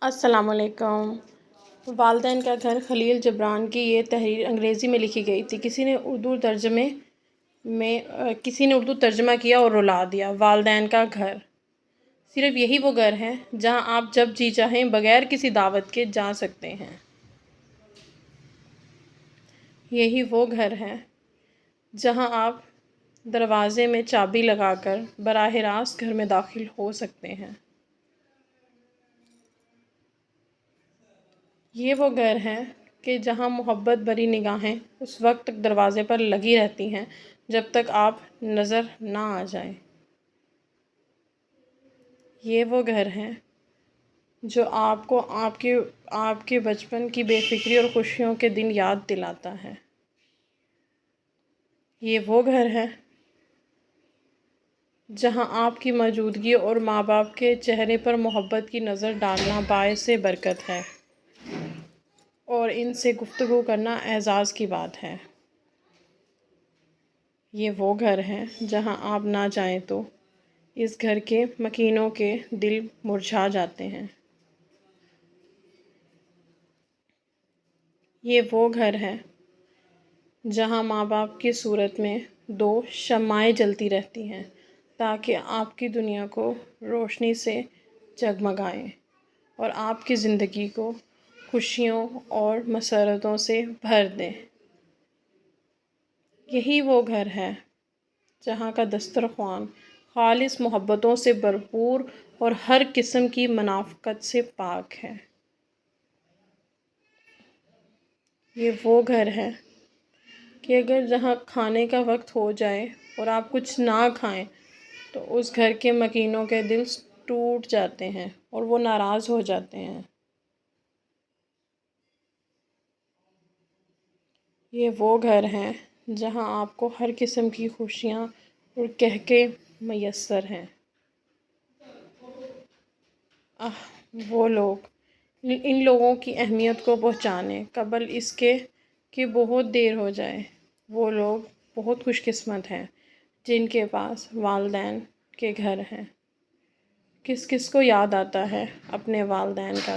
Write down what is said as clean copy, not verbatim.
السلام علیکم۔ والدین کا گھر خلیل جبران کی یہ تحریر انگریزی میں لکھی گئی تھی۔ کسی نے اردو ترجمہ کیا اور رلا دیا۔ والدین کا گھر صرف یہی وہ گھر ہے جہاں آپ جب جی چاہیں بغیر کسی دعوت کے جا سکتے ہیں۔ یہی وہ گھر ہے جہاں آپ دروازے میں چابی لگا کر براہ راست گھر میں داخل ہو سکتے ہیں۔ یہ وہ گھر ہے کہ جہاں محبت بھری نگاہیں اس وقت تک دروازے پر لگی رہتی ہیں جب تک آپ نظر نہ آ جائیں۔ یہ وہ گھر ہے جو آپ کو آپ کے بچپن کی بے فکری اور خوشیوں کے دن یاد دلاتا ہے۔ یہ وہ گھر ہے جہاں آپ کی موجودگی اور ماں باپ کے چہرے پر محبت کی نظر ڈالنا باعث برکت ہے اور ان سے گفتگو کرنا اعزاز کی بات ہے۔ یہ وہ گھر ہے جہاں آپ نہ جائیں تو اس گھر کے مکینوں کے دل مرجھا جاتے ہیں۔ یہ وہ گھر ہے جہاں ماں باپ کی صورت میں دو شمعیں جلتی رہتی ہیں تاکہ آپ کی دنیا کو روشنی سے جگمگائیں اور آپ کی زندگی کو خوشیوں اور مسرتوں سے بھر دیں۔ یہی وہ گھر ہے جہاں کا دسترخوان خالص محبتوں سے بھرپور اور ہر قسم کی منافقت سے پاک ہے۔ یہ وہ گھر ہے کہ اگر جہاں کھانے کا وقت ہو جائے اور آپ کچھ نہ کھائیں تو اس گھر کے مکینوں کے دل ٹوٹ جاتے ہیں اور وہ ناراض ہو جاتے ہیں۔ یہ وہ گھر ہے جہاں آپ کو ہر قسم کی خوشیاں اور قہقہے میسر ہیں۔ وہ لوگ ان لوگوں کی اہمیت کو پہچانیں قبل اس کے کہ بہت دیر ہو جائے۔ وہ لوگ بہت خوش قسمت ہیں جن کے پاس والدین کے گھر ہیں۔ کس کس کو یاد آتا ہے اپنے والدین کا؟